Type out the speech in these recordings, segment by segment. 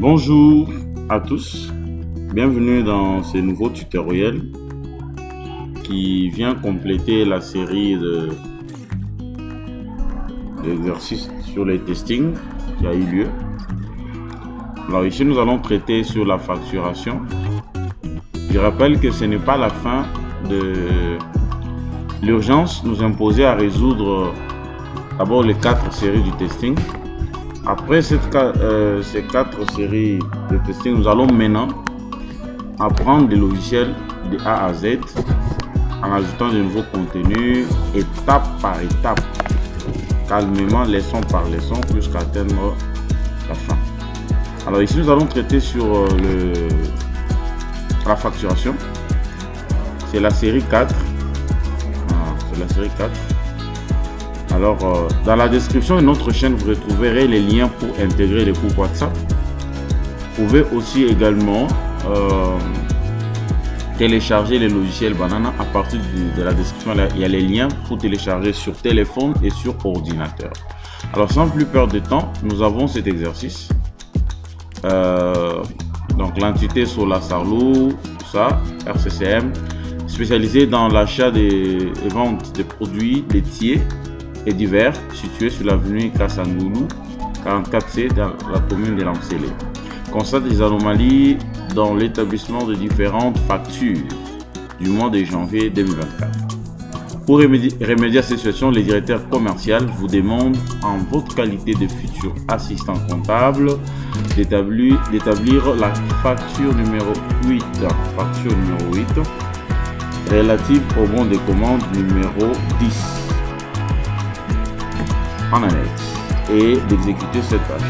Bonjour à tous, bienvenue dans ce nouveau tutoriel qui vient compléter la série d'exercices sur les testings qui a eu lieu. Alors ici nous allons traiter sur la facturation. Je rappelle que ce n'est pas la fin de l'urgence nous imposait à résoudre d'abord les 4 séries du testing. Après ces 4 séries de testing, nous allons maintenant apprendre des logiciels de A à Z en ajoutant de nouveaux contenus étape par étape, calmement, leçon par leçon, jusqu'à atteindre la fin. Alors ici, nous allons traiter sur la facturation. C'est la série 4. C'est la série 4. Alors, dans la description de notre chaîne, vous retrouverez les liens pour intégrer les groupes WhatsApp. Vous pouvez aussi également télécharger les logiciels Banana. À partir de la description, là, il y a les liens pour télécharger sur téléphone et sur ordinateur. Alors, sans plus perdre de temps, nous avons cet exercice. Donc, l'entité Solasarlou, tout ça, RCCM, spécialisé dans l'achat et vente de produits laitiers et divers, situé sur l'avenue Kassangoulou, 44C, dans la commune de Lamselé. Constate des anomalies dans l'établissement de différentes factures du mois de janvier 2024. Pour remédier à cette situation, le directeur commercial vous demande, en votre qualité de futur assistant comptable, d'établir la facture numéro 8, relative au bon de commande numéro 10. En annexe et d'exécuter cette tâche.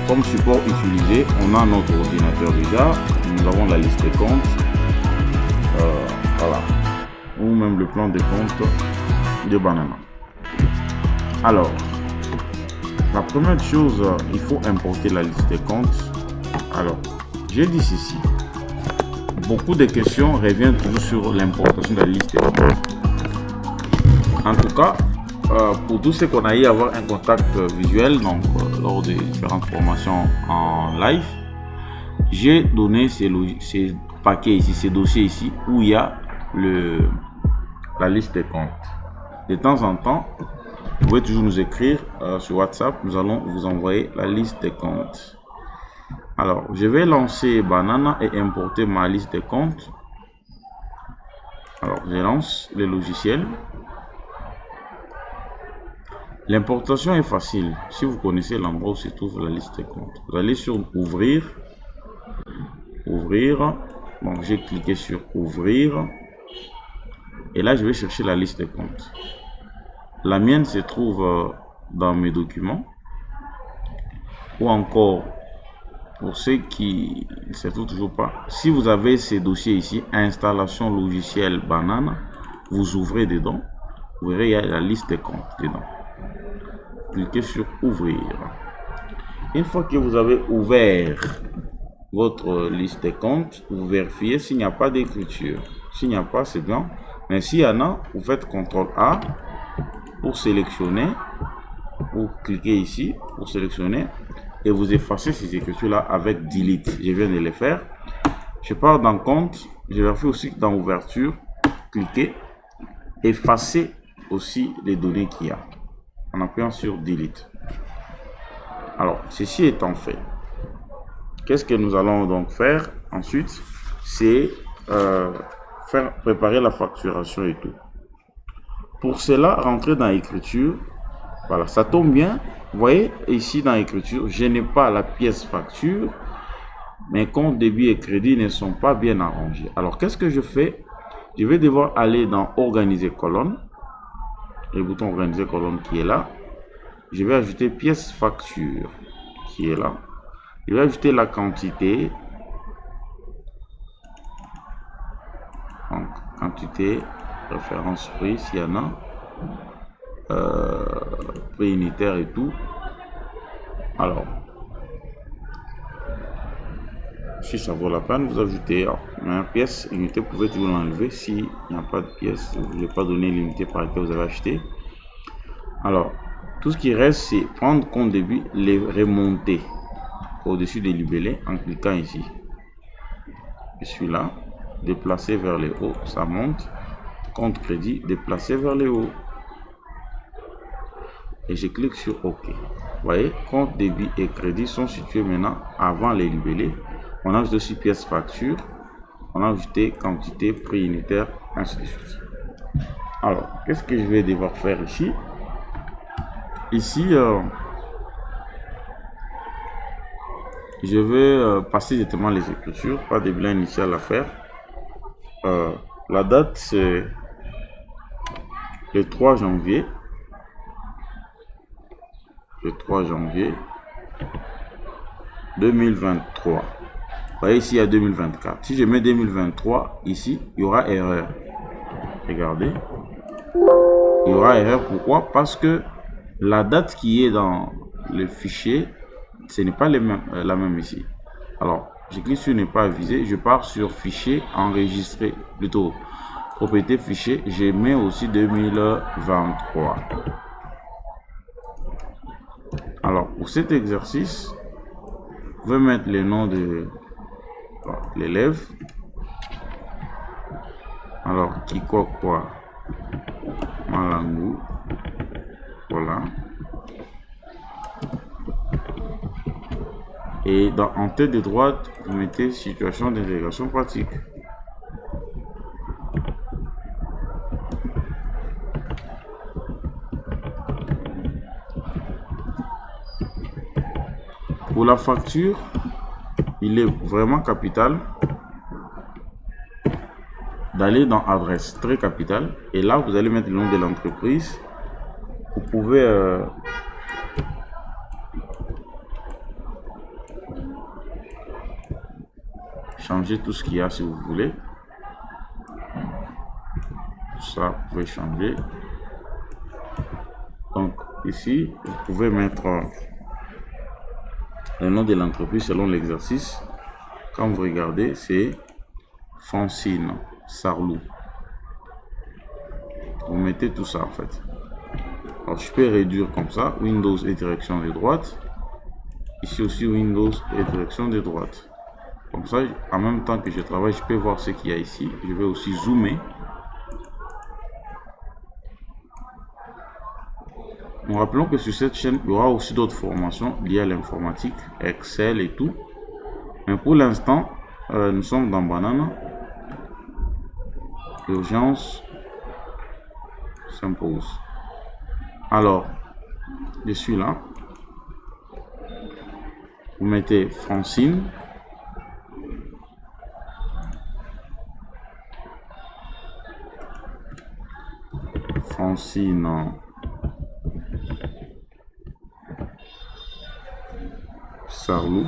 Comme support utilisé, on a notre ordinateur déjà, nous avons la liste des comptes, voilà, ou même le plan de compte de Banana. Alors, la première chose, il faut importer la liste des comptes. Alors, j'ai dit ceci. Beaucoup de questions reviennent toujours sur l'importation de la liste des comptes. En tout cas, pour tous ceux qu'on a eu à avoir un contact visuel, donc lors des différentes formations en live, j'ai donné ces paquets ici, ces dossiers ici, où il y a la liste des comptes. De temps en temps, vous pouvez toujours nous écrire sur WhatsApp, nous allons vous envoyer la liste des comptes. Alors, je vais lancer Banana et importer ma liste des comptes. Alors, je lance le logiciel. L'importation est facile. Si vous connaissez l'endroit où se trouve la liste des comptes, vous allez sur ouvrir. Donc j'ai cliqué sur ouvrir. Et là, je vais chercher la liste des comptes. La mienne se trouve dans mes documents. Ou encore, pour ceux qui ne se trouvent toujours pas, si vous avez ces dossiers ici, installation logiciel Banana, vous ouvrez dedans. Vous verrez, il y a la liste des comptes dedans. Cliquez sur ouvrir. Une fois que vous avez ouvert votre liste de comptes, vous vérifiez s'il n'y a pas d'écriture. S'il n'y a pas, c'est bien. Mais s'il y en a, vous faites CTRL A pour sélectionner. Vous cliquez ici pour sélectionner et vous effacez ces écritures-là avec Delete. Je viens de les faire. Je pars dans compte. Je vérifie aussi dans ouverture. Cliquez. Effacer aussi les données qu'il y a, en appuyant sur Delete. Alors, ceci étant fait, qu'est-ce que nous allons donc faire ensuite? C'est préparer la facturation et tout. Pour cela, rentrer dans l'écriture. Voilà, ça tombe bien. Vous voyez, ici dans l'écriture, je n'ai pas la pièce facture. Mes comptes débit et crédit ne sont pas bien arrangés. Alors, qu'est-ce que je fais? Je vais devoir aller dans Organiser colonne. Le bouton Organiser colonne qui est là. Je vais ajouter pièce facture qui est là. Je vais ajouter la quantité. Donc, quantité, référence prix s'il y en a. Prix unitaire et tout. Alors, si ça vaut la peine, vous ajoutez une pièce unité, vous pouvez toujours l'enlever s'il n'y a pas de pièce, vous ne voulez pas donner l'unité par laquelle vous avez acheté. Alors, tout ce qui reste, c'est prendre compte débit, les remonter. au-dessus des libellés en cliquant ici. Je suis là, déplacer vers le haut, ça monte. Compte crédit, déplacer vers le haut. Et je clique sur OK. Vous voyez, compte débit et crédit sont situés maintenant avant les libellés. On a ajouté aussi pièce facture. On a ajouté quantité, prix unitaire, ainsi de suite. Alors, qu'est-ce que je vais devoir faire ici? Ici, je vais passer directement les écritures, pas de bilan initial à faire. La date, c'est le 3 janvier. Le 3 janvier 2023. Vous voyez ici, il y a 2024. Si je mets 2023, ici, il y aura erreur. Regardez. Il y aura erreur. Pourquoi? Parce que la date qui est dans le fichier, ce n'est pas la même ici. Alors, je clique sur ne pas aviser. Je pars sur fichier, enregistrer, plutôt propriété fichier. Je mets aussi 2023. Alors, pour cet exercice, je vais mettre le nom de l'élève. Alors, Kikokwa Malangu. Voilà. Et en tête de droite, vous mettez situation d'intégration pratique. Pour la facture, il est vraiment capital d'aller dans adresse, très capital, et là vous allez mettre le nom de l'entreprise. Vous pouvez changer tout ce qu'il y a si vous voulez. Tout ça, vous pouvez changer. Donc ici, vous pouvez mettre le nom de l'entreprise selon l'exercice. Quand vous regardez, c'est Francine Sarlou. Vous mettez tout ça en fait. Alors je peux réduire comme ça, Windows et direction de droite. Ici aussi Windows et direction de droite. Comme ça, en même temps que je travaille, je peux voir ce qu'il y a ici. Je vais aussi zoomer. Nous rappelons que sur cette chaîne, il y aura aussi d'autres formations liées à l'informatique, Excel et tout. Mais pour l'instant, nous sommes dans Banana. L'urgence s'impose. Alors, je suis là. Vous mettez Francine. Francine Sarlou.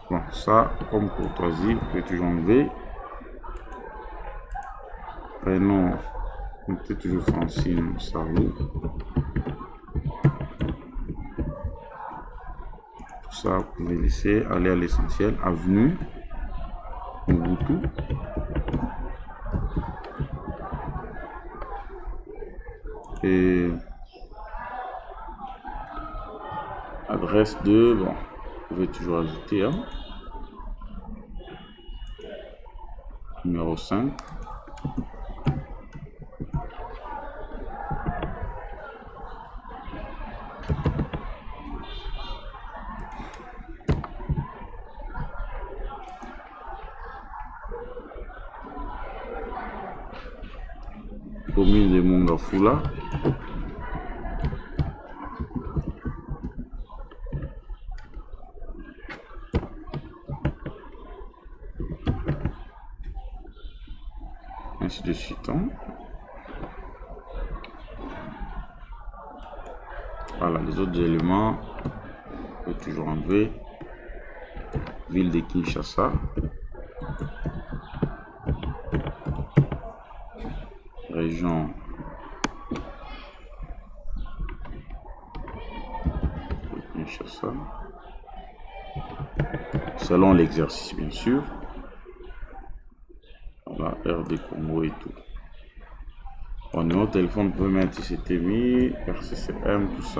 Bon, ça, comme courtoisie, vous pouvez toujours enlever. Prénom, mettez toujours Francine Sarlou. Tout ça, vous pouvez laisser aller à l'essentiel. Avenue, Mobutu. Et adresse de, bon, vous pouvez toujours ajouter, hein. Numéro 5. Commune de Mongafula. Ainsi de suite. Hein. Voilà, les autres éléments, on peut toujours enlever. Ville de Kinshasa. Région de Kinshasa. Selon l'exercice, bien sûr. Voilà, RD Congo et tout. Au numéro de téléphone, vous pouvez mettre si c'était mis, RCCM, tout ça.